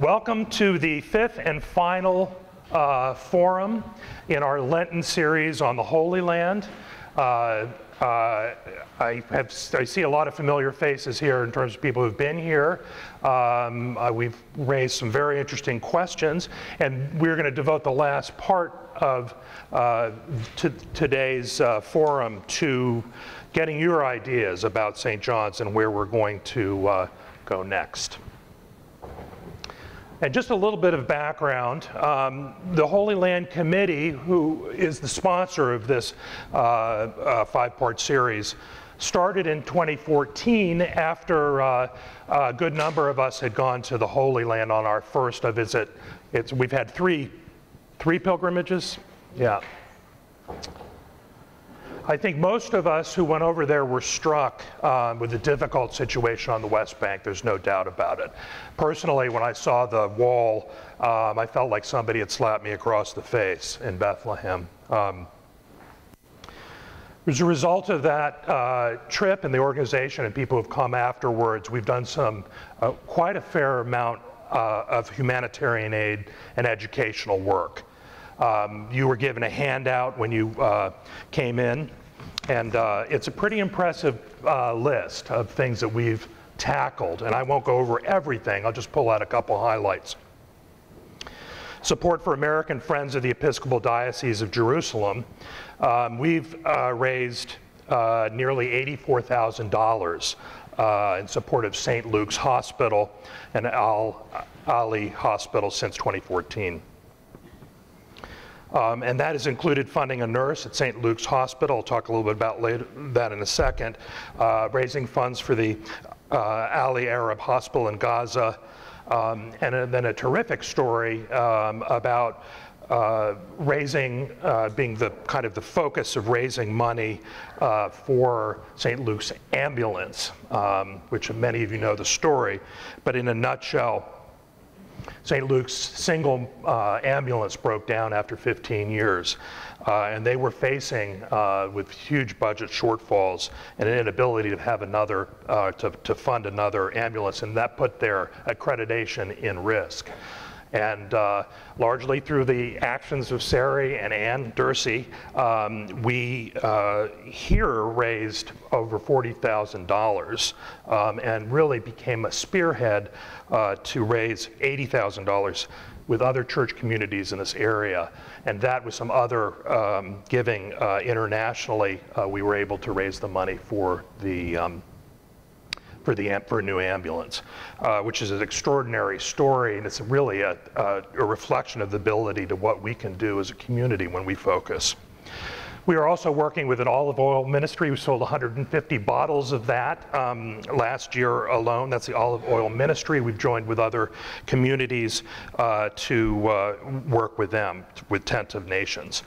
Welcome to the fifth and final forum in our Lenten series on the Holy Land. I see a lot of familiar faces here in terms of people who've been here. We've raised some very interesting questions, and we're going to devote the last part of today's forum to getting your ideas about St. John's and where we're going to go next. And just a little bit of background, the Holy Land Committee, who is the sponsor of this five-part series, started in 2014 after a good number of us had gone to the Holy Land on our first visit. We've had three pilgrimages? Yeah. I think most of us who went over there were struck with the difficult situation on the West Bank. There's no doubt about it. Personally, when I saw the wall, I felt like somebody had slapped me across the face in Bethlehem. As a result of that trip and the organization and people who've come afterwards, we've done quite a fair amount of humanitarian aid and educational work. You were given a handout when you came in, and it's a pretty impressive list of things that we've tackled, and I won't go over everything. I'll just pull out a couple highlights. Support for American Friends of the Episcopal Diocese of Jerusalem. We've raised nearly $84,000 in support of St. Luke's Hospital and Al-Ali Hospital since 2014. And that has included funding a nurse at St. Luke's Hospital. I'll talk a little bit about that in a second. Raising funds for the Ali Arab Hospital in Gaza. And then a terrific story about being the kind of the focus of raising money for St. Luke's ambulance, which many of you know the story. But in a nutshell, St. Luke's single ambulance broke down after 15 years, and they were facing with huge budget shortfalls and an inability to have another, to fund another ambulance, and that put their accreditation in risk. And largely through the actions of Sari and Ann Dursey, we here raised over $40,000 and really became a spearhead to raise $80,000 with other church communities in this area. And that with some other giving internationally, we were able to raise the money for for a new ambulance, which is an extraordinary story, and it's really a reflection of the ability to what we can do as a community when we focus. We are also working with an olive oil ministry. We sold 150 bottles of that last year alone. That's the olive oil ministry. We've joined with other communities to work with them, with Tent of Nations.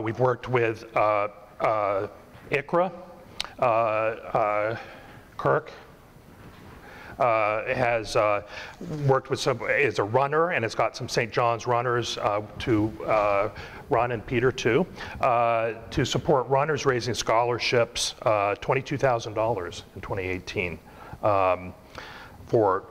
We've worked with ICRA. Kirk has worked with is a runner, and it's got some St. John's runners to run, and Peter too, to support runners raising scholarships, $22,000 in 2018 for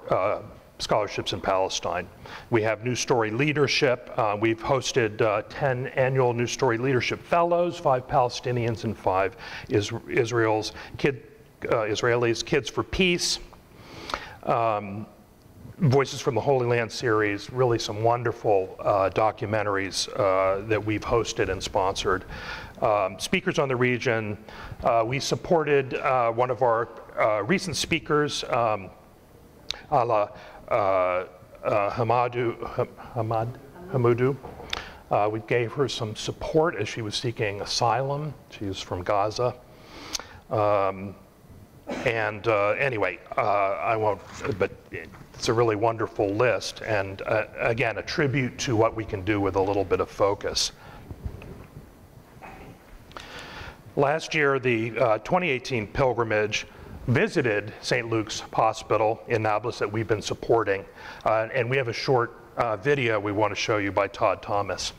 scholarships in Palestine. We have New Story Leadership. We've hosted 10 annual New Story Leadership Fellows, 5 Palestinians and 5 Israelis, Kids for Peace. Voices from the Holy Land series, really some wonderful documentaries that we've hosted and sponsored. Speakers on the region, we supported one of our recent speakers, Hamoudou. We gave her some support as she was seeking asylum. She's from Gaza. Anyway, I won't, but it's a really wonderful list, and again, a tribute to what we can do with a little bit of focus. Last year, the 2018 pilgrimage visited St. Luke's Hospital in Nablus that we've been supporting. And we have a short video we want to show you by Todd Thomas.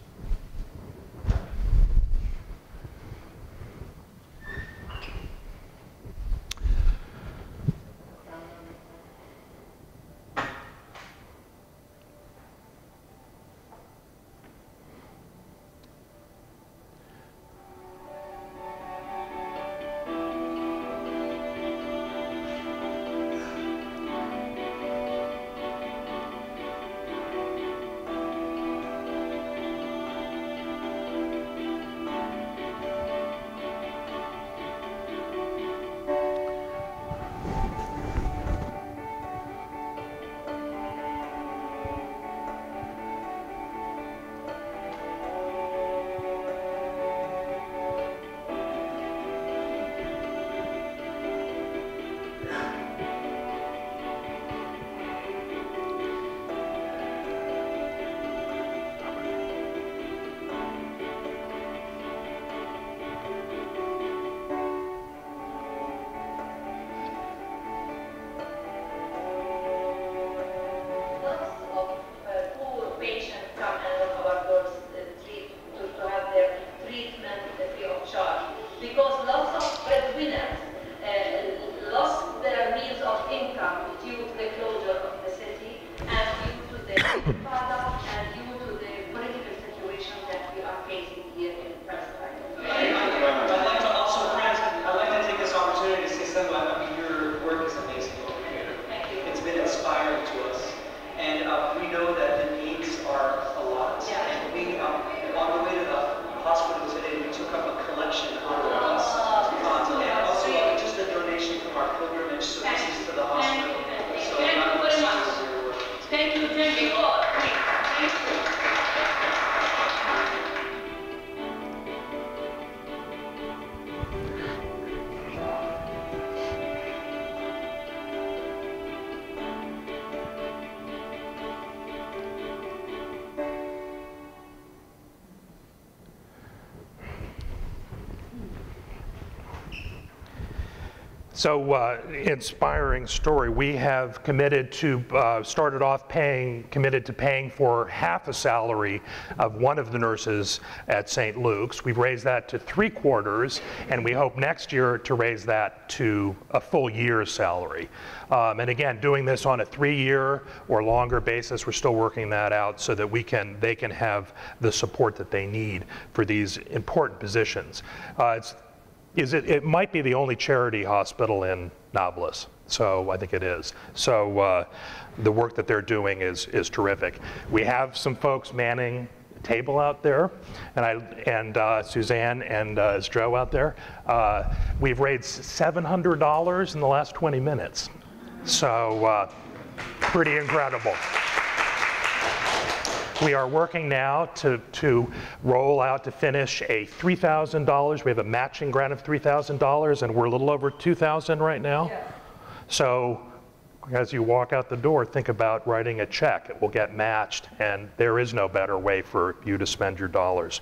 Inspiring story. We have committed to, committed to paying for half a salary of one of the nurses at St. Luke's. We've raised that to 3/4, and we hope next year to raise that to a full year's salary. And again, doing this on a 3-year or longer basis, we're still working that out so that they can have the support that they need for these important positions. It might be the only charity hospital in Nablus, so I think it is. So the work that they're doing is terrific. We have some folks manning the table out there, and Suzanne and is Joe out there. We've raised $700 in the last 20 minutes, so pretty incredible. We are working now to roll out to finish a $3,000. We have a matching grant of $3,000, and we're a little over $2,000 right now. Yeah. So as you walk out the door, think about writing a check. It will get matched, and there is no better way for you to spend your dollars.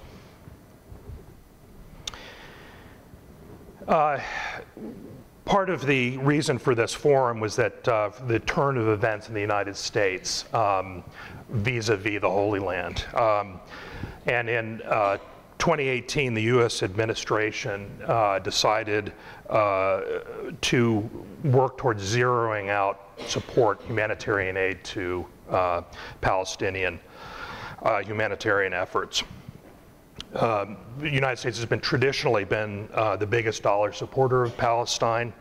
Part of the reason for this forum was that the turn of events in the United States vis-a-vis the Holy Land. And in 2018, the US administration decided to work towards zeroing out support, humanitarian aid to Palestinian humanitarian efforts. The United States has traditionally been the biggest dollar supporter of Palestine,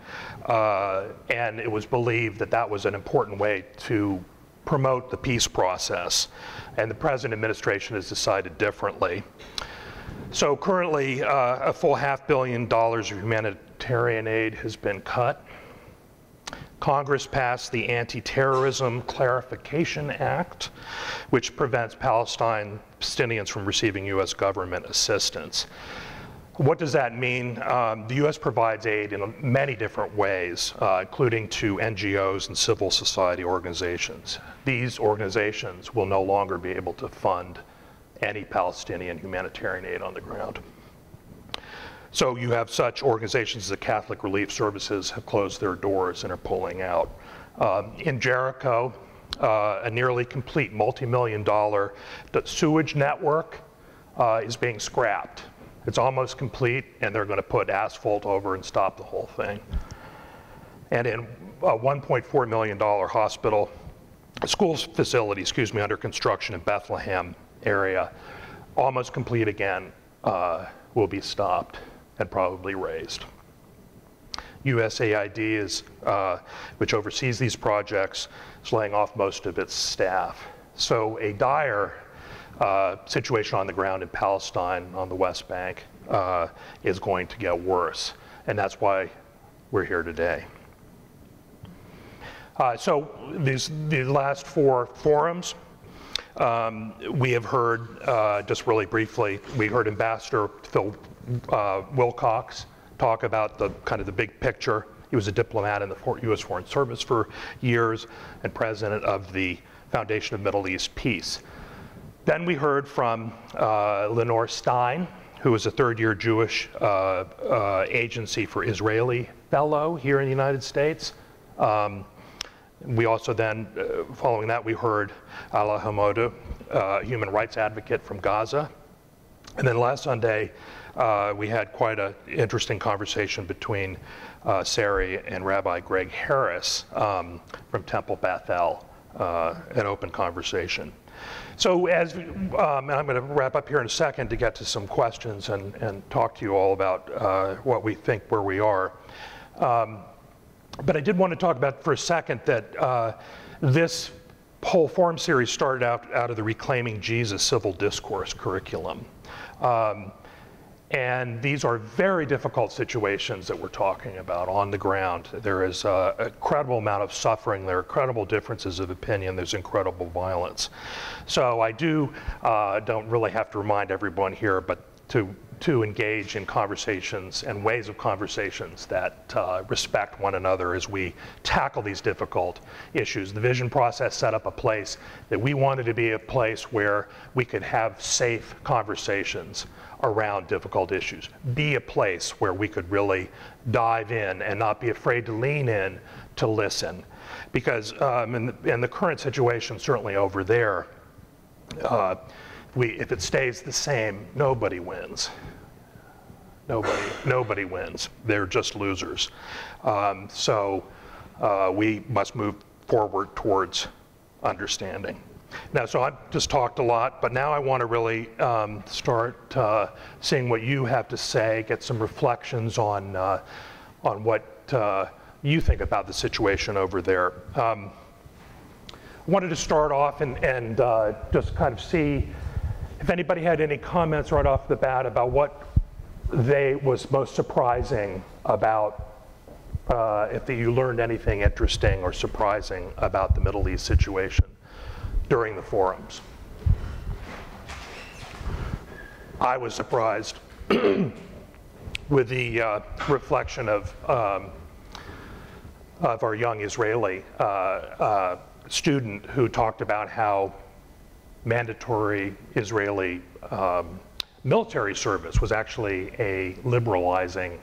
and it was believed that that was an important way to promote the peace process, and the present administration has decided differently. So currently, a full $500 million of humanitarian aid has been cut. Congress passed the Anti-Terrorism Clarification Act, which prevents Palestinians from receiving US government assistance. What does that mean? The US provides aid in many different ways, including to NGOs and civil society organizations. These organizations will no longer be able to fund any Palestinian humanitarian aid on the ground. So you have such organizations as the Catholic Relief Services have closed their doors and are pulling out. In Jericho, a nearly complete multi-million-dollar sewage network is being scrapped. It's almost complete, and they're going to put asphalt over and stop the whole thing. And in a $1.4 million school facility, under construction in Bethlehem area, almost complete again, will be stopped and probably raised. USAID, which oversees these projects, is laying off most of its staff. So a dire situation on the ground in Palestine on the West Bank is going to get worse, and that's why we're here today. So the last 4 forums, we have heard, just really briefly, we heard Ambassador Phil Wilcox talk about the big picture. He was a diplomat in the US Foreign Service for years and president of the Foundation of Middle East Peace. Then we heard from Lenore Stein, who is a 3rd-year Jewish Agency for Israeli fellow here in the United States. We also then, following that, we heard Ala Hamoudou, human rights advocate from Gaza. And then last Sunday, we had quite an interesting conversation between Sari and Rabbi Greg Harris from Temple Beth El, an open conversation. So and I'm going to wrap up here in a second to get to some questions and talk to you all about what we think where we are. But I did want to talk about for a second that this whole forum series started out of the Reclaiming Jesus civil discourse curriculum. And these are very difficult situations that we're talking about on the ground. There is an incredible amount of suffering, there are incredible differences of opinion, there's incredible violence. So I don't really have to remind everyone here, but to to engage in conversations and ways of conversations that respect one another as we tackle these difficult issues. The vision process set up a place that we wanted to be a place where we could have safe conversations around difficult issues, be a place where we could really dive in and not be afraid to lean in to listen. Because in the current situation, certainly over there, if it stays the same, nobody wins. Nobody wins. They're just losers. So we must move forward towards understanding. Now, so I've just talked a lot, but now I want to really start seeing what you have to say, get some reflections on what you think about the situation over there. I wanted to start off and just kind of see if anybody had any comments right off the bat about what was most surprising about, if you learned anything interesting or surprising about the Middle East situation during the forums. I was surprised with the reflection of our young Israeli student who talked about how mandatory Israeli military service was actually a liberalizing,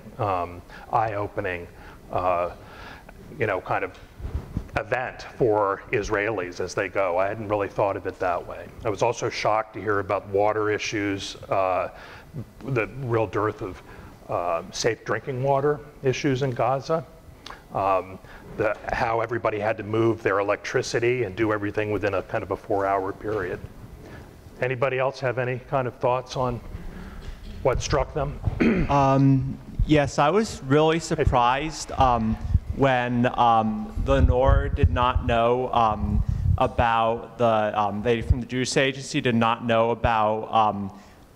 eye-opening, kind of event for Israelis as they go. I hadn't really thought of it that way. I was also shocked to hear about water issues, the real dearth of safe drinking water issues in Gaza. How everybody had to move their electricity and do everything within a kind of a 4-hour period. Anybody else have any kind of thoughts on what struck them? Yes, I was really surprised when the Norwood did not know about the lady from the Jewish Agency did not know about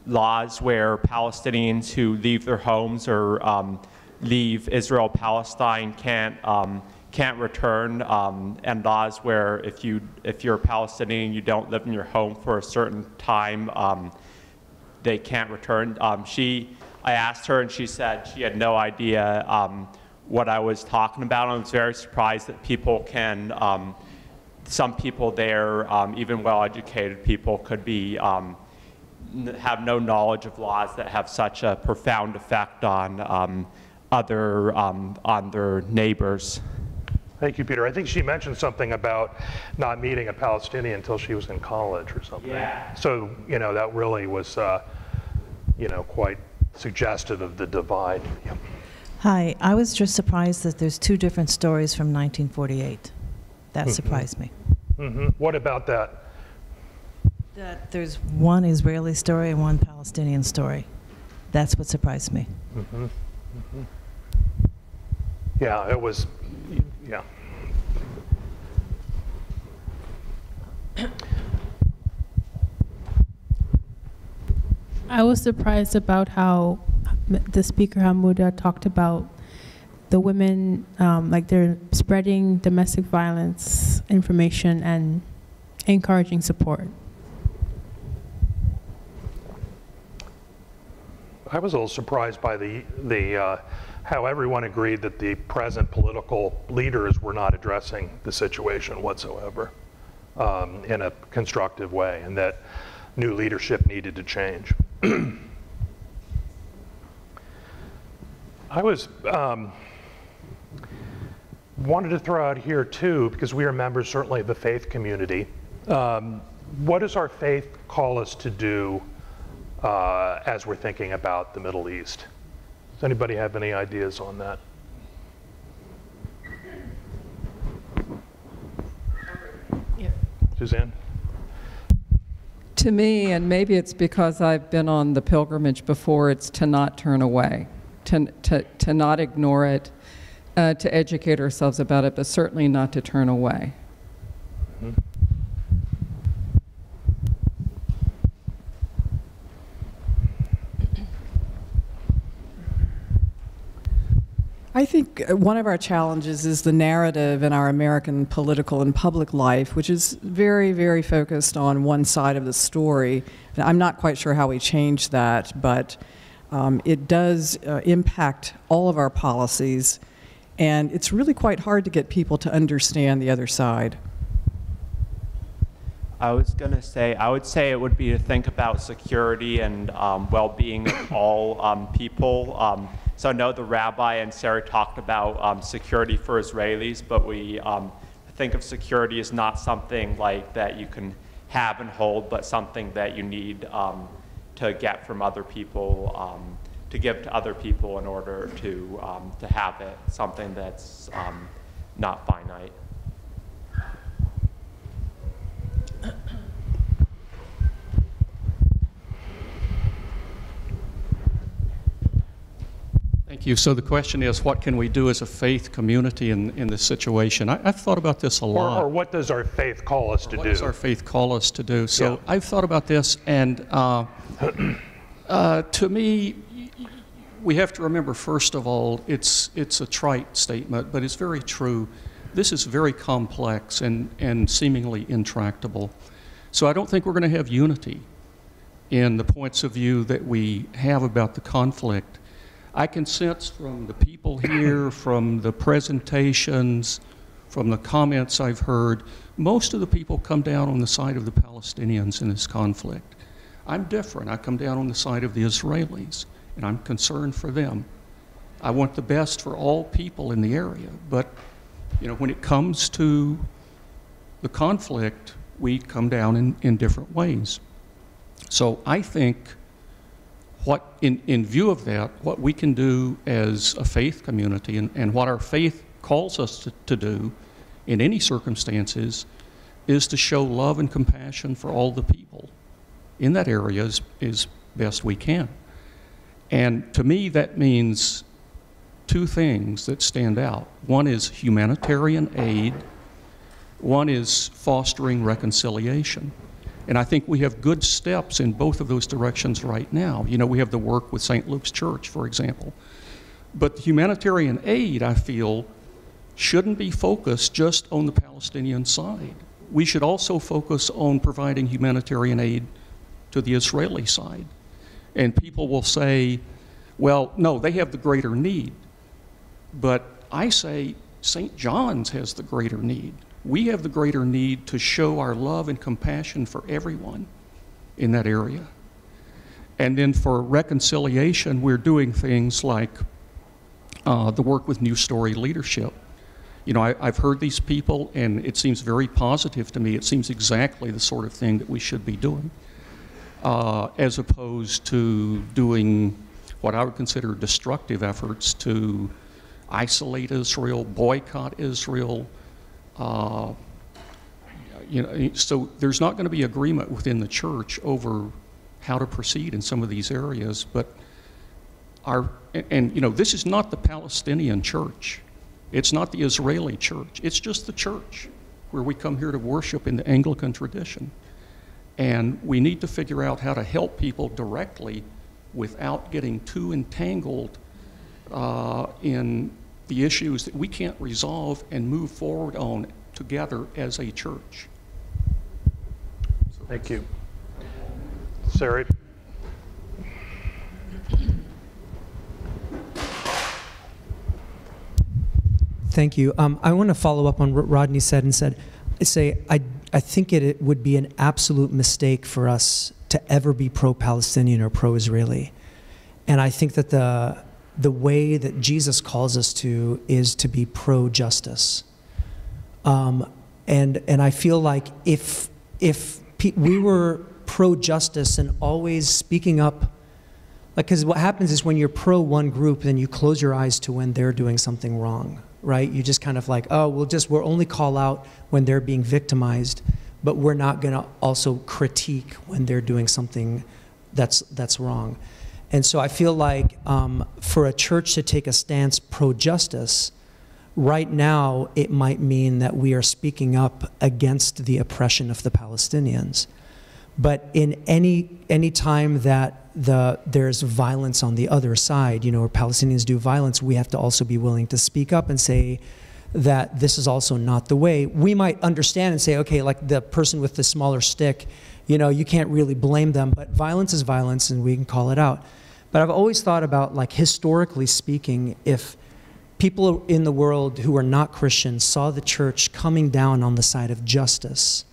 laws where Palestinians who leave their homes or leave Israel-Palestine can't return, and laws where if you're Palestinian, you don't live in your home for a certain time, they can't return. I asked her, and she said she had no idea what I was talking about. I was very surprised that people can, some people there, even well-educated people, could be have no knowledge of laws that have such a profound effect on on their neighbors. Thank you, Peter. I think she mentioned something about not meeting a Palestinian until she was in college or something. Yeah. So, that really was, quite suggestive of the divide. Yeah. Hi, I was just surprised that there's 2 different stories from 1948. That surprised me. What about that? That there's one Israeli story and one Palestinian story. That's what surprised me. Yeah, it was, yeah. I was surprised about how the speaker Hamuda talked about the women, like they're spreading domestic violence information and encouraging support. I was a little surprised by the how everyone agreed that the present political leaders were not addressing the situation whatsoever in a constructive way, and that new leadership needed to change. I wanted to throw out here too, because we are members certainly of the faith community. What does our faith call us to do as we're thinking about the Middle East? Does anybody have any ideas on that? Yeah. Suzanne? To me, and maybe it's because I've been on the pilgrimage before, it's to not turn away, to not ignore it, to educate ourselves about it, but certainly not to turn away. I think one of our challenges is the narrative in our American political and public life, which is very, very focused on one side of the story. And I'm not quite sure how we change that, but It does impact all of our policies, and it's really quite hard to get people to understand the other side. I was going to say, I would say it would be to think about security and well-being of all people. So I know the rabbi and Sarah talked about security for Israelis, but we think of security as not something like that you can have and hold, but something that you need to get from other people, to give to other people in order to have it, something that's not finite. Thank you. So the question is, what can we do as a faith community in this situation? I've thought about this a lot. Or what does our faith call us to do? What does our faith call us to do? So Yeah. I've thought about this, and to me, we have to remember, first of all, it's a trite statement, but it's very true. This is very complex and seemingly intractable. So I don't think we're going to have unity in the points of view that we have about the conflict. I can sense from the people here, from the presentations, from the comments I've heard, most of the people come down on the side of the Palestinians in this conflict. I'm different. I come down on the side of the Israelis, and I'm concerned for them. I want the best for all people in the area, but when it comes to the conflict, we come down in different ways. So I think in view of that, what we can do as a faith community and what our faith calls us to do in any circumstances is to show love and compassion for all the people in that area as best we can. And to me, that means two things that stand out. One is humanitarian aid. One is fostering reconciliation. And I think we have good steps in both of those directions right now. We have the work with St. Luke's Church, for example. But the humanitarian aid, I feel, shouldn't be focused just on the Palestinian side. We should also focus on providing humanitarian aid to the Israeli side. And people will say, well, no, they have the greater need. But I say St. John's has the greater need. We have the greater need to show our love and compassion for everyone in that area. And then for reconciliation, we're doing things like the work with New Story Leadership. I've heard these people, and it seems very positive to me. It seems exactly the sort of thing that we should be doing, as opposed to doing what I would consider destructive efforts to isolate Israel, boycott Israel. So there's not going to be agreement within the church over how to proceed in some of these areas, but this is not the Palestinian church. It's not the Israeli church. It's just the church where we come here to worship in the Anglican tradition. And we need to figure out how to help people directly without getting too entangled in the issues that we can't resolve and move forward on together as a church. Thank you. Sarah? Thank you. I want to follow up on what Rodney said I think it would be an absolute mistake for us to ever be pro-Palestinian or pro-Israeli. And I think that the way that Jesus calls us to is to be pro-justice. And I feel like if we were pro-justice and always speaking up, because what happens is when you're pro one group, then you close your eyes to when they're doing something wrong, right? You just kind of like, oh, we'll only call out when they're being victimized, but we're not going to also critique when they're doing something that's wrong. And so I feel like for a church to take a stance pro-justice, right now it might mean that we are speaking up against the oppression of the Palestinians. But in any time that there's violence on the other side, or Palestinians do violence, we have to also be willing to speak up and say that this is also not the way. We might understand and say, okay, like the person with the smaller stick, you can't really blame them, but violence is violence and we can call it out. But But I've always thought about, like, historically speaking, if people in the world who are not Christians saw the church coming down on the side of justice,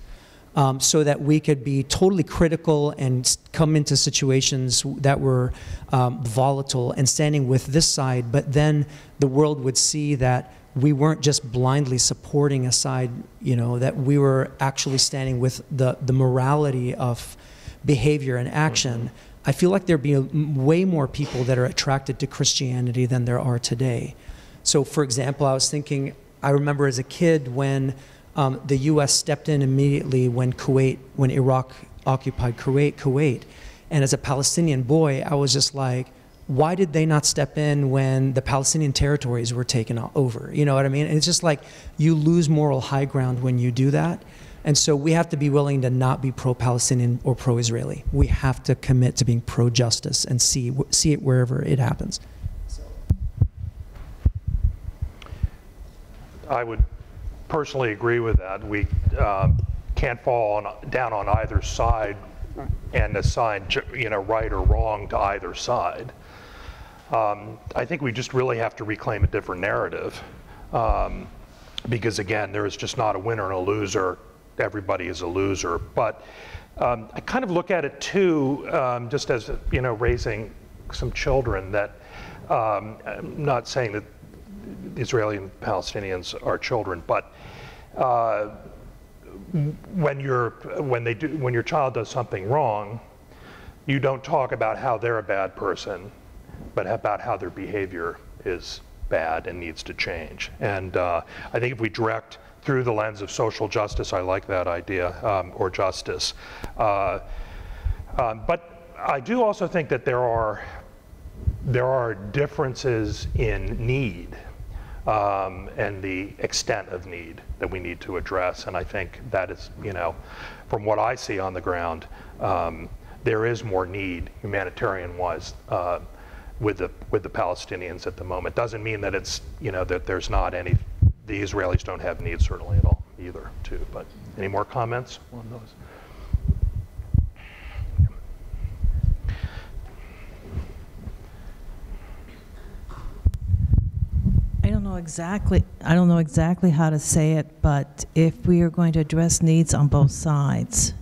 so that we could be totally critical and come into situations that were volatile and standing with this side, but then the world would see that we weren't just blindly supporting a side, you know, that we were actually standing with the morality of behavior and action. I feel like there'd be way more people that are attracted to Christianity than there are today. So, for example, I was thinking, I remember as a kid when the U.S. stepped in immediately when Iraq occupied Kuwait. And as a Palestinian boy, I was just like, why did they not step in when the Palestinian territories were taken over? You know what I mean? And it's just like, you lose moral high ground when you do that. And so we have to be willing to not be pro-Palestinian or pro-Israeli. We have to commit to being pro-justice and see it wherever it happens. I would personally agree with that. We can't fall down on either side and assign, you know, right or wrong to either side. I think we just really have to reclaim a different narrative, because again, there is just not a winner and a loser. Everybody is a loser. But I kind of look at it too, just as, you know, raising some children, that I'm not saying that Israeli and Palestinians are children, but when your child does something wrong, you don't talk about how they're a bad person, but about how their behavior is bad and needs to change. And I think if we direct through the lens of social justice, I like that idea, or justice. But I do also think that there are differences in need. And the extent of need that we need to address. And I think that is, you know, from what I see on the ground, there is more need, humanitarian-wise, with the Palestinians at the moment. Doesn't mean that it's, you know, that there's not any, the Israelis don't have needs certainly at all either, too. But any more comments on those? I don't know exactly how to say it, but if we are going to address needs on both sides,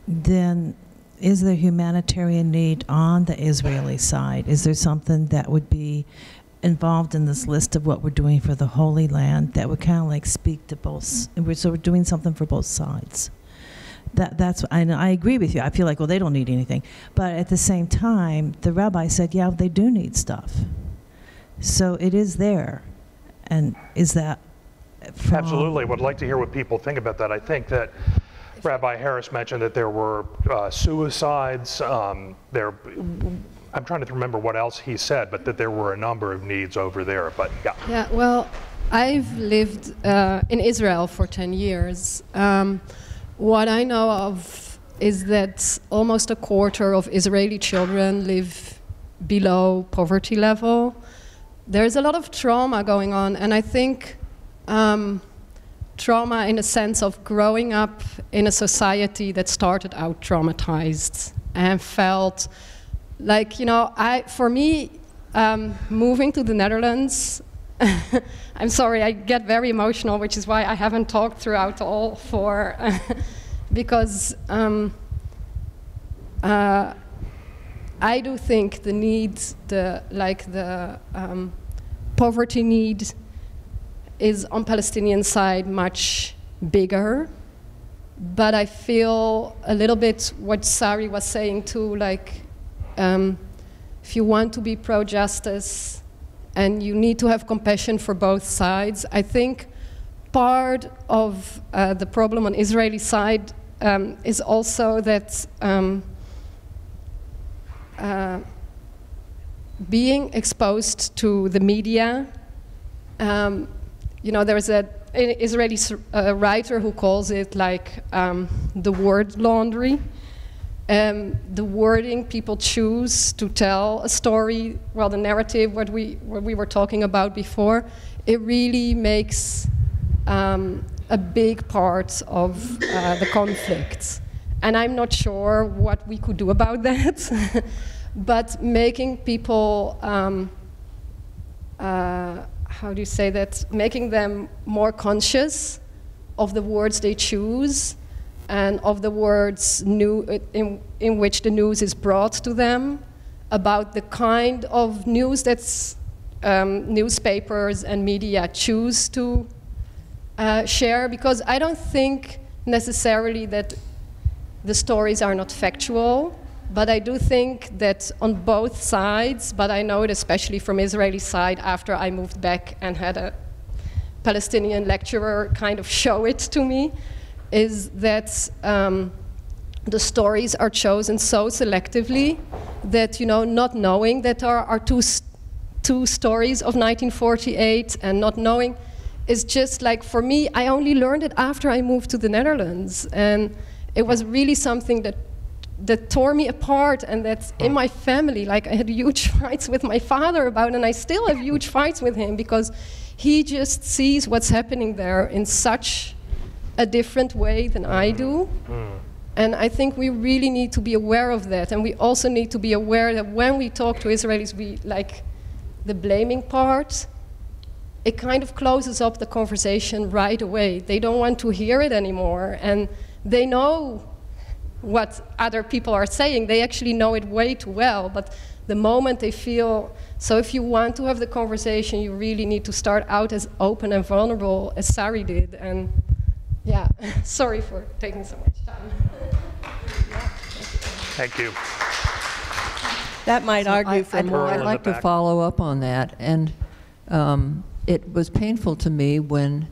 then is there humanitarian need on the Israeli side? Is there something that would be involved in this list of what we're doing for the Holy Land that would kind of like speak to both? So we're doing something for both sides. That's, and I agree with you. I feel like, well, they don't need anything. But at the same time, the rabbi said, yeah, they do need stuff. So it is there. And is that from... Absolutely. Would like to hear what people think about that. I think that Rabbi Harris mentioned that there were suicides. I'm trying to remember what else he said, but that there were a number of needs over there. But yeah. Yeah, well, I've lived in Israel for 10 years. What I know of is that almost a quarter of Israeli children live below poverty level. There's a lot of trauma going on, and I think trauma in a sense of growing up in a society that started out traumatized and felt like, you know, for me, moving to the Netherlands, I'm sorry, I get very emotional, which is why I haven't talked throughout all four, because I do think the need, the poverty need is on Palestinian side much bigger. But I feel a little bit what Sari was saying too, like if you want to be pro-justice and you need to have compassion for both sides, I think part of the problem on Israeli side is also that being exposed to the media, you know, there's an Israeli writer who calls it like the word laundry. The wording people choose to tell a story, well, the narrative, what we were talking about before, it really makes a big part of the conflict. And I'm not sure what we could do about that. but making people, how do you say that, making them more conscious of the words they choose and of the words in which the news is brought to them, about the kind of news that's newspapers and media choose to share, because I don't think necessarily that the stories are not factual, but I do think that on both sides, but I know it especially from Israeli side after I moved back and had a Palestinian lecturer kind of show it to me, is that the stories are chosen so selectively that, you know, not knowing that there are two stories of 1948 and not knowing is just like, for me, I only learned it after I moved to the Netherlands. And it was really something that tore me apart, and that's in my family. Like, I had huge fights with my father about it, and I still have huge fights with him because he just sees what's happening there in such a different way than I do. And I think we really need to be aware of that. And we also need to be aware that when we talk to Israelis, we like the blaming part, it kind of closes up the conversation right away. They don't want to hear it anymore. And they know what other people are saying. They actually know it way too well. But the moment they feel, so if you want to have the conversation, you really need to start out as open and vulnerable as Sari did. And yeah, sorry for taking so much time. Thank you. That might argue for more. I'd I'd like to follow up on that. And it was painful to me when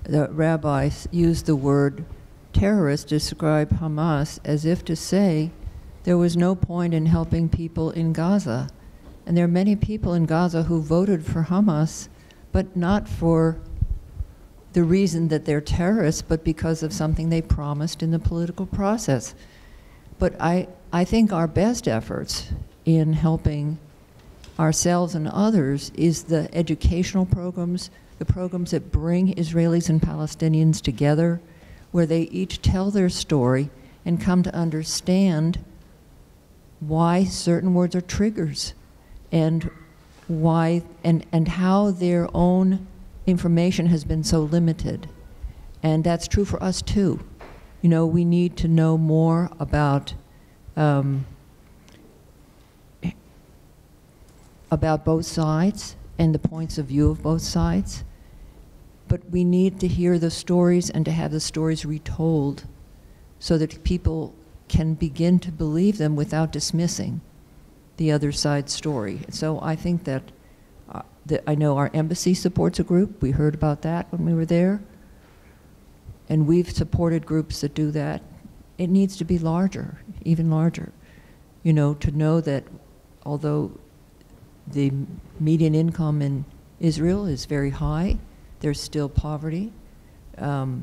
the rabbis used the word terrorist to describe Hamas, as if to say there was no point in helping people in Gaza. And there are many people in Gaza who voted for Hamas, but not for the reason that they're terrorists, but because of something they promised in the political process. But I think our best efforts in helping ourselves and others is the educational programs, the programs that bring Israelis and Palestinians together, where they each tell their story and come to understand why certain words are triggers, and why and how their own information has been so limited. And that's true for us too. You know, we need to know more about both sides and the points of view of both sides. But we need to hear the stories and to have the stories retold so that people can begin to believe them without dismissing the other side's story. So I think that, I know our embassy supports a group. We heard about that when we were there. And we've supported groups that do that. It needs to be larger, even larger. You know, to know that although the median income in Israel is very high, there's still poverty, that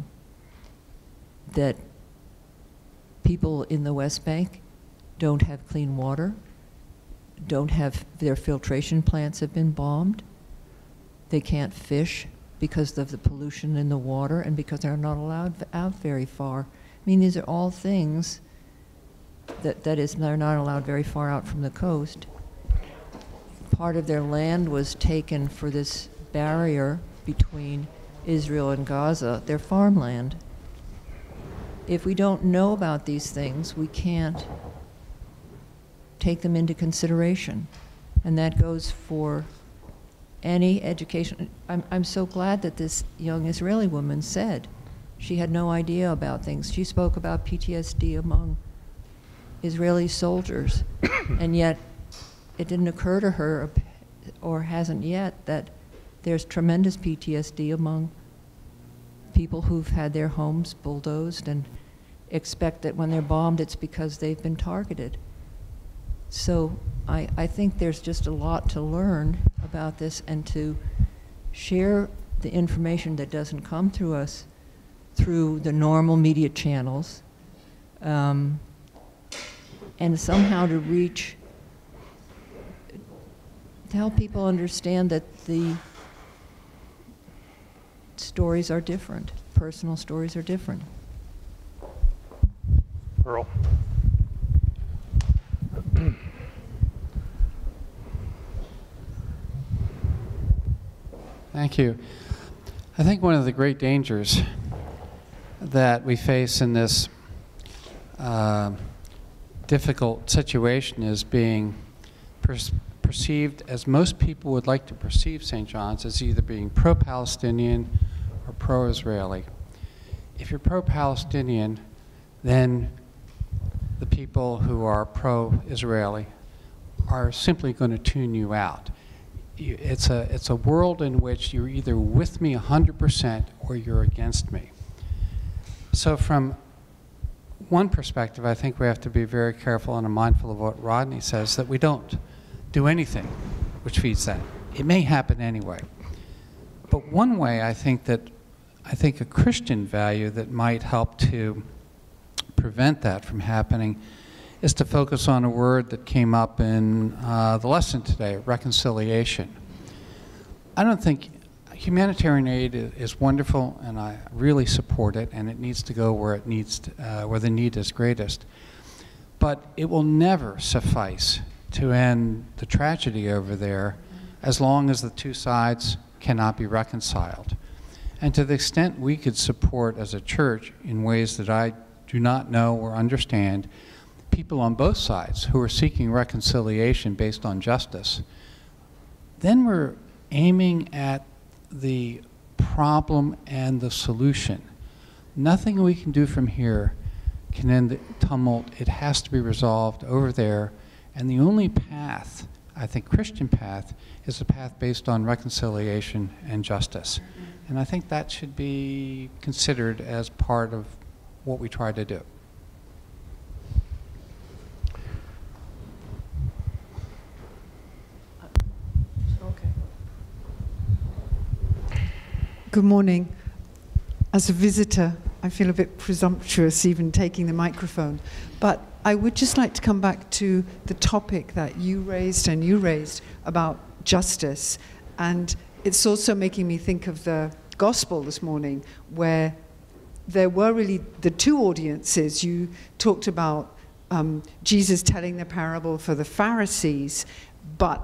people in the West Bank don't have clean water, don't have, their filtration plants have been bombed, they can't fish because of the pollution in the water and because they're not allowed out very far. I mean, these are all things they're not allowed very far out from the coast. Part of their land was taken for this barrier between Israel and Gaza, their farmland. If we don't know about these things, we can't take them into consideration. And that goes for any education. I'm so glad that this young Israeli woman said she had no idea about things. She spoke about PTSD among Israeli soldiers, and yet it didn't occur to her, or hasn't yet, that there's tremendous PTSD among people who've had their homes bulldozed and expect that when they're bombed it's because they've been targeted. So I think there's just a lot to learn about this, and to share the information that doesn't come through us through the normal media channels, and somehow to help people understand that the stories are different, personal stories are different. Earl. Thank you. I think one of the great dangers that we face in this difficult situation is being perceived, as most people would like to perceive St. John's, as either being pro-Palestinian or pro-Israeli. If you're pro-Palestinian, then the people who are pro-Israeli are simply going to tune you out. It's a world in which you're either with me 100% or you're against me. So from one perspective, I think we have to be very careful and mindful of what Rodney says, that we don't do anything which feeds that. It may happen anyway. But one way I think a Christian value that might help to prevent that from happening is to focus on a word that came up in the lesson today, reconciliation. I don't think humanitarian aid is wonderful, and I really support it, and it needs to go where it needs to, where the need is greatest. But it will never suffice to end the tragedy over there as long as the two sides cannot be reconciled. And to the extent we could support as a church in ways that I do not know or understand, people on both sides who are seeking reconciliation based on justice, then we're aiming at the problem and the solution. Nothing we can do from here can end the tumult. It has to be resolved over there. And the only path, I think Christian path, is a path based on reconciliation and justice. And I think that should be considered as part of what we try to do. Good morning. As a visitor, I feel a bit presumptuous even taking the microphone, but I would just like to come back to the topic that you raised about justice. And it's also making me think of the gospel this morning, where there were really the two audiences. You talked about Jesus telling the parable for the Pharisees, but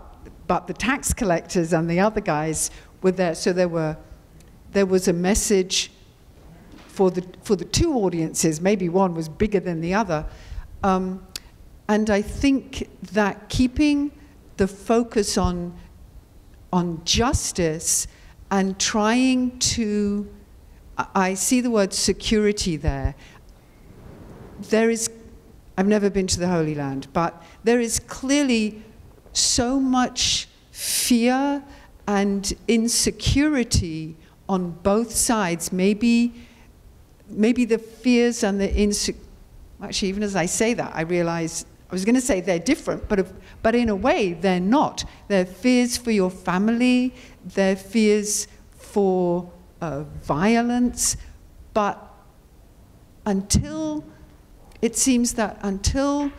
the tax collectors and the other guys were there. So there was a message for the two audiences. Maybe one was bigger than the other. And I think that keeping the focus on justice and trying to, I see the word security there. I've never been to the Holy Land, but there is clearly so much fear and insecurity on both sides. Maybe the fears and the insecurity, actually, even as I say that, I realize I was going to say they're different, but in a way, they're not. They're fears for your family, they're fears for violence, but it seems that until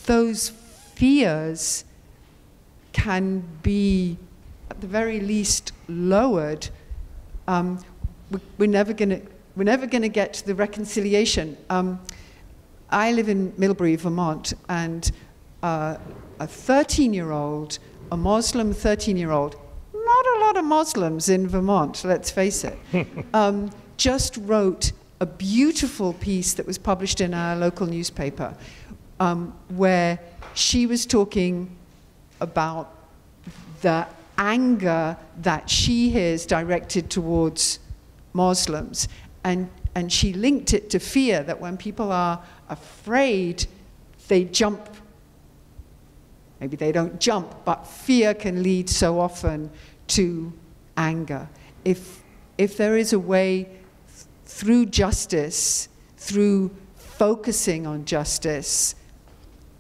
those fears can be, at the very least, lowered, we're never going to get to the reconciliation. I live in Middlebury, Vermont, and a 13-year-old, a Muslim 13-year-old, not a lot of Muslims in Vermont, let's face it, just wrote a beautiful piece that was published in our local newspaper, where she was talking about the anger that she hears directed towards Muslims. And she linked it to fear, that when people are afraid, they jump. Maybe they don't jump, but fear can lead so often to anger. If there is a way through justice, through focusing on justice,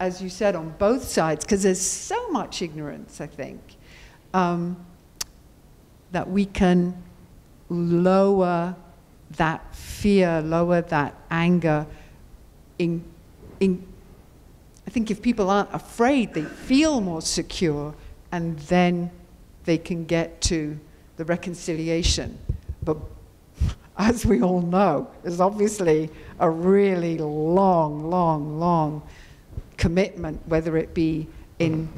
as you said, on both sides, because there's so much ignorance, I think, that we can lower that fear, lower that anger. I think if people aren't afraid, they feel more secure, and then they can get to the reconciliation. But as we all know, there's obviously a really long commitment, whether it be in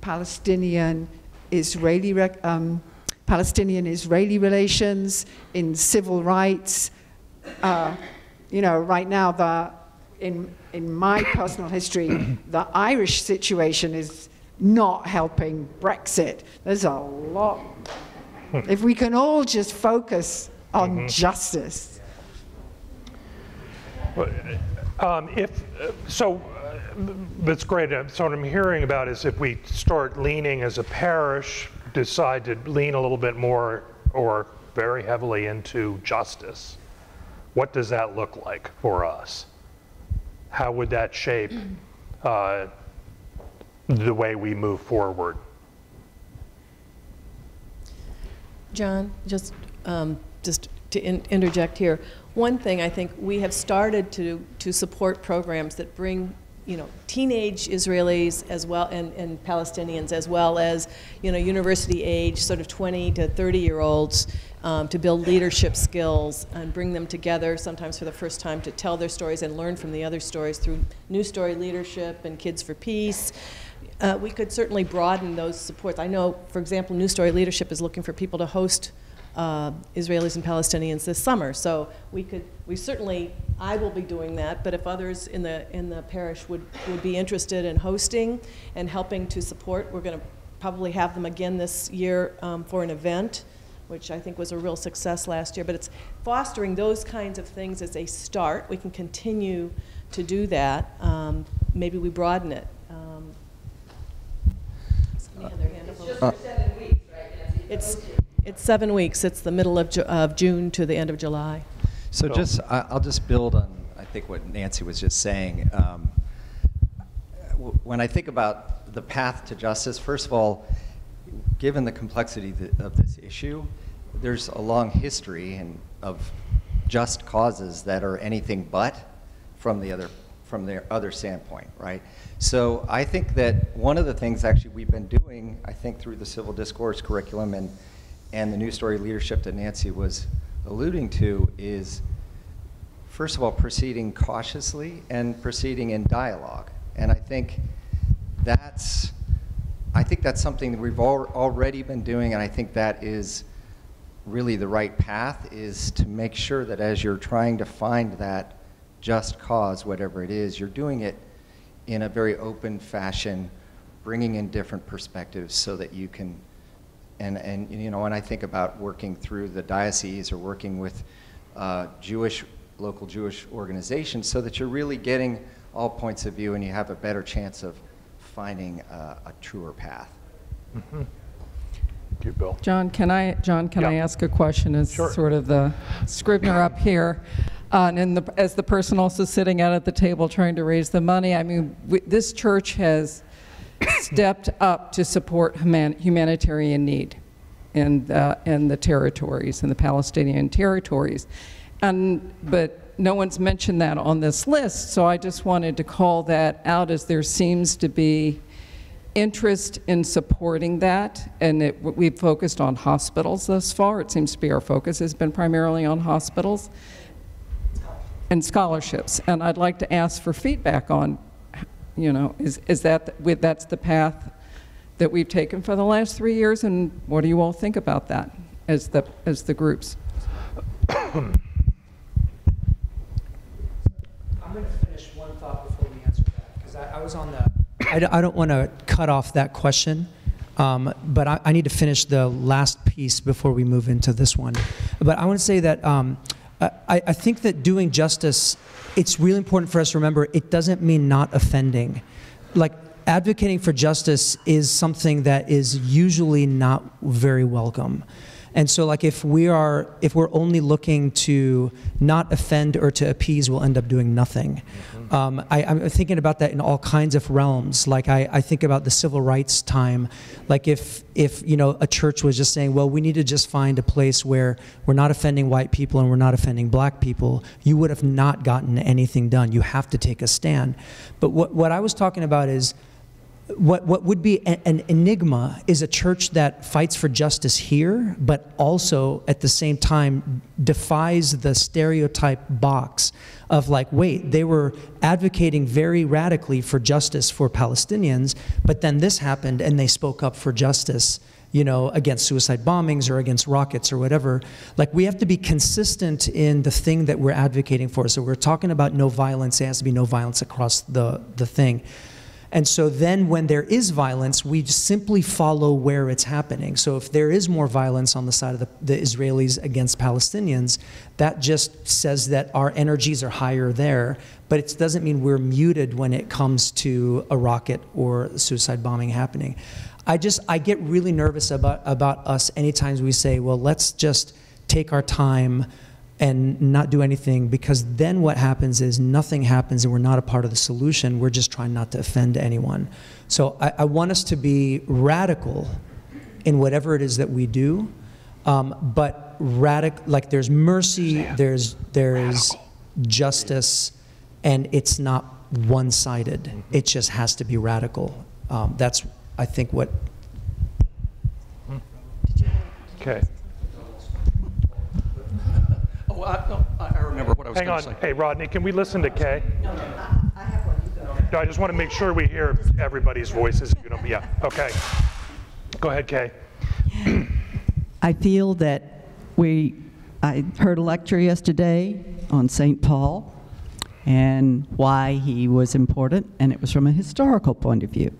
Palestinian, Palestinian-Israeli relations, in civil rights. You know, right now, in my personal history, the Irish situation is not helping Brexit. There's a lot. If we can all just focus on justice. That's great. So what I'm hearing about is if we start leaning as a parish, decide to lean a little bit more or very heavily into justice, what does that look like for us? How would that shape the way we move forward? John, just to interject here, one thing I think we have started to support programs that bring, you know, teenage Israelis as well and Palestinians, as well as, you know, university age, sort of 20 to 30-year-olds, to build leadership skills and bring them together, sometimes for the first time, to tell their stories and learn from the other stories through New Story Leadership and Kids for Peace. We could certainly broaden those supports. I know, for example, New Story Leadership is looking for people to host Israelis and Palestinians this summer. So I will be doing that, but if others in the parish would be interested in hosting and helping to support, we're going to probably have them again this year for an event, which I think was a real success last year. But it's fostering those kinds of things as a start. We can continue to do that. Maybe we broaden it. It's just for 7 weeks, right, Nancy? It's 7 weeks. It's the middle of June to the end of July. So I'll just build on, I think, what Nancy was just saying. When I think about the path to justice, first of all, given the complexity of this issue, there's a long history of just causes that are anything but from the other standpoint, right? So I think that one of the things actually we've been doing, I think through the civil discourse curriculum and the New Story Leadership that Nancy was alluding to, is first of all proceeding cautiously and proceeding in dialogue. And I think that's something that we've already been doing, and I think that is really the right path, is to make sure that as you're trying to find that just cause, whatever it is, you're doing it in a very open fashion, bringing in different perspectives so that you can, and you know, when I think about working through the diocese or working with local Jewish organizations, so that you're really getting all points of view and you have a better chance of finding a truer path. Mm-hmm. Thank you, Bill. John, can I ask a question as sort of the scrivener up here? As the person also sitting out at the table trying to raise the money, I mean, this church has stepped up to support humanitarian need in the territories, in the Palestinian territories. But no one's mentioned that on this list, so I just wanted to call that out, as there seems to be interest in supporting that, and we've focused on hospitals thus far. It seems to be our focus has been primarily on hospitals and scholarships, and I'd like to ask for feedback on, you know, is that's the path that we've taken for the last 3 years, and what do you all think about that as the groups? I'm going to finish one thought before we answer that, because I was on the. I don't want to cut off that question, but I need to finish the last piece before we move into this one. But I want to say that I think that doing justice, it's really important for us to remember, it doesn't mean not offending. Like, advocating for justice is something that is usually not very welcome. And so, like, if we're only looking to not offend or to appease, we'll end up doing nothing. I'm thinking about that in all kinds of realms. Like, I think about the civil rights time. Like, if you know, a church was just saying, well, we need to just find a place where we're not offending white people and we're not offending black people, you would have not gotten anything done. You have to take a stand. But what I was talking about is, what would be an enigma is a church that fights for justice here, but also at the same time defies the stereotype box of, like, wait, they were advocating very radically for justice for Palestinians, but then this happened and they spoke up for justice you know, against suicide bombings or against rockets or whatever. Like, we have to be consistent in the thing that we're advocating for. So we're talking about no violence. It has to be no violence across the thing. And so then when there is violence, we just simply follow where it's happening. So if there is more violence on the side of the Israelis against Palestinians, that just says that our energies are higher there, but it doesn't mean we're muted when it comes to a rocket or suicide bombing happening. I get really nervous about us anytime we say, well, let's just take our time and not do anything, because then what happens is nothing happens and we're not a part of the solution. We're just trying not to offend anyone. So I want us to be radical in whatever it is that we do, but like there's mercy, there's justice, and it's not one-sided. It just has to be radical. That's, I think, what... Okay. Oh, I remember what I was going to say. Hang on. Hey, Rodney, can we listen to Kay? No, I have one. You go. No, I just want to make sure we hear everybody's voices. Yeah, okay. Go ahead, Kay. I feel that I heard a lecture yesterday on St. Paul and why he was important, and it was from a historical point of view.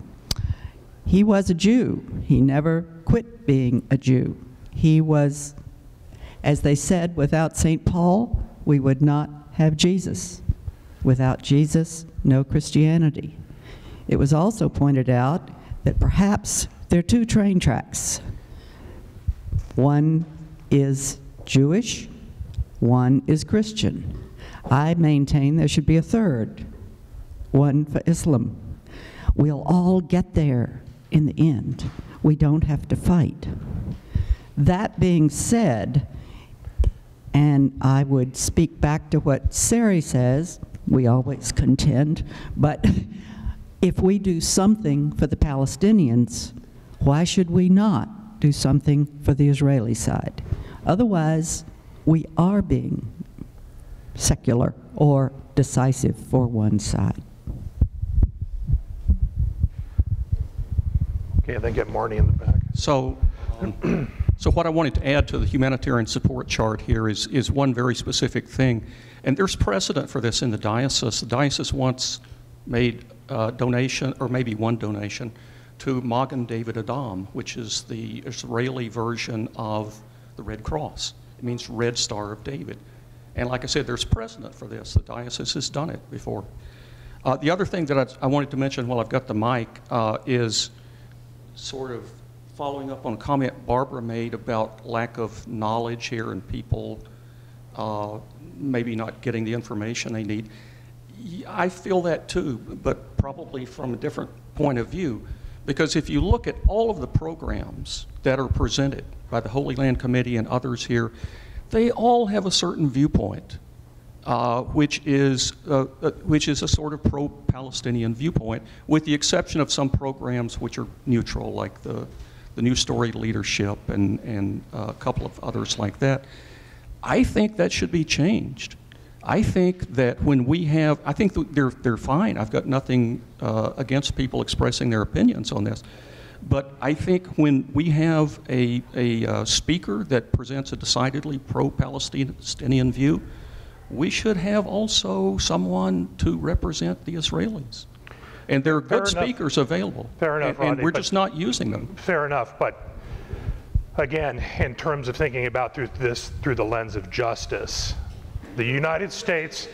He was a Jew. He never quit being a Jew. He was, as they said, without St. Paul, we would not have Jesus. Without Jesus, no Christianity. It was also pointed out that perhaps there are two train tracks. One is Jewish, one is Christian. I maintain there should be a third, one for Islam. We'll all get there in the end. We don't have to fight. That being said, and I would speak back to what Sari says, we always contend, but if we do something for the Palestinians, why should we not do something for the Israeli side? Otherwise, we are being secular or decisive for one side. Okay, and then get Marnie in the back. So what I wanted to add to the humanitarian support chart here is one very specific thing. And there's precedent for this in the diocese. The diocese once made a donation, or maybe one donation, to Magen David Adom, which is the Israeli version of the Red Cross. It means Red Star of David. And like I said, there's precedent for this. The diocese has done it before. The other thing that I wanted to mention while I've got the mic is sort of following up on a comment Barbara made about lack of knowledge here and people maybe not getting the information they need. I feel that too, but probably from a different point of view. Because if you look at all of the programs that are presented by the Holy Land Committee and others here, they all have a certain viewpoint, which is a sort of pro-Palestinian viewpoint, with the exception of some programs which are neutral, like the New Story Leadership and a couple of others like that. I think that should be changed. I think that when we have, I think they're fine. I've got nothing against people expressing their opinions on this. But I think when we have a speaker that presents a decidedly pro-Palestinian view, we should have also someone to represent the Israelis. And there are good speakers available. Fair enough, Rodney, and we're just not using them. Fair enough, but again, in terms of thinking about through the lens of justice, the United States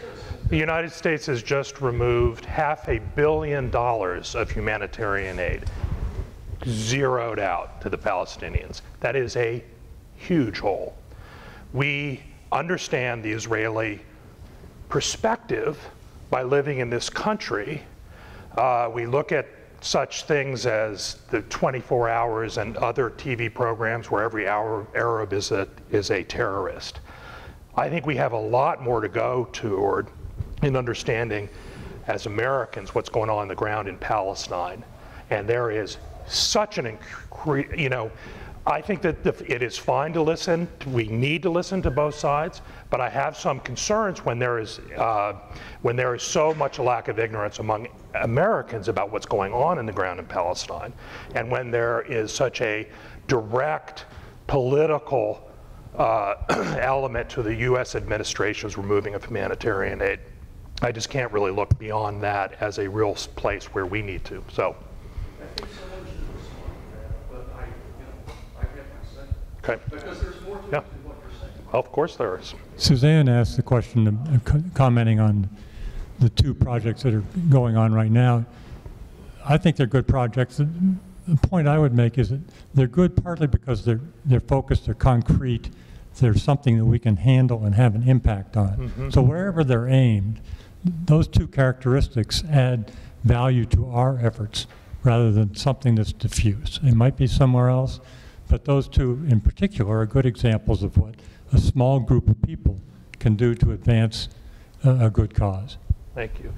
has just removed $500 million of humanitarian aid, zeroed out to the Palestinians. That is a huge hole. We understand the Israeli perspective by living in this country. We look at such things as the 24 Hours and other TV programs where every Arab is a terrorist. I think we have a lot more to go toward in understanding as Americans what's going on the ground in Palestine. And there is such an I think that it is fine to listen. We need to listen to both sides, but I have some concerns when there is so much a lack of ignorance among Americans about what's going on in the ground in Palestine, and when there is such a direct political element to the U.S. administration's removing of humanitarian aid. I just can't really look beyond that as a real place where we need to. So. I think someone should respond to that, but I get my sense. Okay. Because there's more to it than what you're saying. Well, of course there is. Suzanne asked the question, commenting on the two projects that are going on right now. I think they're good projects. The point I would make is that they're good partly because they're focused, they're concrete, they're something that we can handle and have an impact on. Mm-hmm. So wherever they're aimed, those two characteristics add value to our efforts rather than something that's diffuse. It might be somewhere else, but those two in particular are good examples of what a small group of people can do to advance a good cause. Thank you.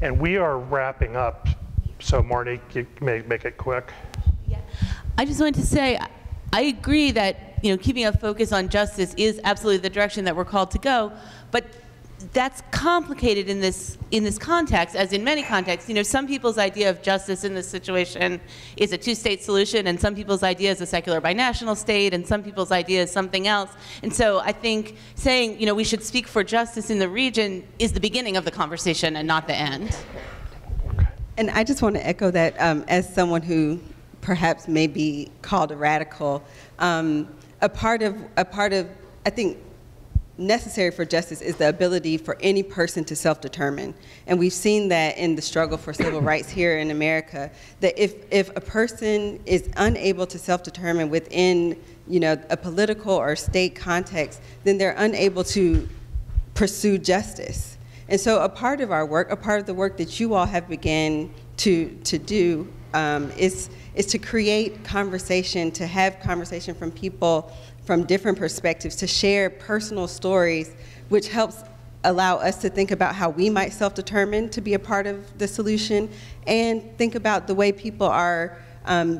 And we are wrapping up, so Marnie, you may make it quick. Yeah. I just wanted to say, I agree that keeping a focus on justice is absolutely the direction that we're called to go, but that's complicated in this context, as in many contexts. Some people's idea of justice in this situation is a two-state solution, and some people's idea is a secular binational state, and some people's idea is something else. And so I think saying, we should speak for justice in the region is the beginning of the conversation and not the end. And I just want to echo that as someone who perhaps may be called a radical, a part of I think necessary for justice is the ability for any person to self-determine. And we've seen that in the struggle for civil rights here in America, that if a person is unable to self-determine within a political or state context, then they're unable to pursue justice. And so a part of our work, a part of the work that you all have begun to do is to create conversation, to have conversation from people from different perspectives, to share personal stories, which helps allow us to think about how we might self-determine to be a part of the solution, and think about the way people are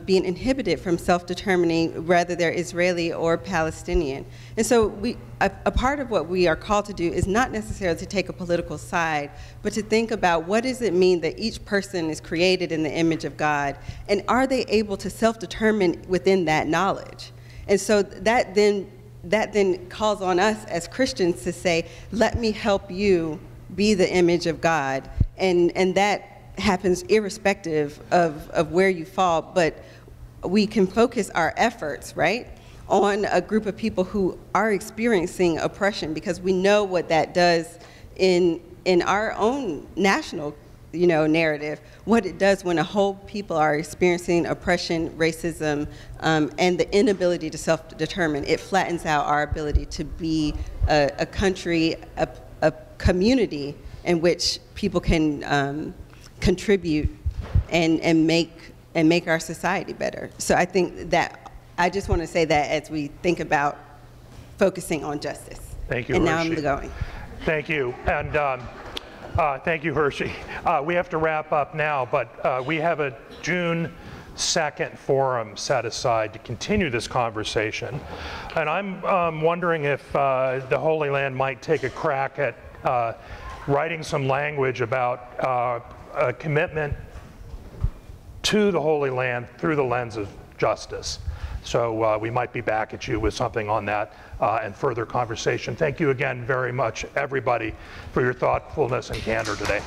being inhibited from self-determining, whether they're Israeli or Palestinian. And so a part of what we are called to do is not necessarily to take a political side, but to think about what does it mean that each person is created in the image of God, and are they able to self-determine within that knowledge? And so that then calls on us as Christians to say, let me help you be the image of God. And that happens irrespective of where you fall, but we can focus our efforts, right, on a group of people who are experiencing oppression, because we know what that does in our own national narrative, what it does when a whole people are experiencing oppression, racism, and the inability to self-determine. It flattens out our ability to be a country, a community in which people can contribute and make our society better. So I think that, I just want to say that as we think about focusing on justice. Thank you, And Hershey. now I'm going. Thank you. And thank you, Hershey. We have to wrap up now, but we have a June 2nd forum set aside to continue this conversation. And I'm wondering if the Holy Land might take a crack at writing some language about a commitment to the Holy Land through the lens of justice. So we might be back at you with something on that and further conversation. Thank you again very much, everybody, for your thoughtfulness and candor today.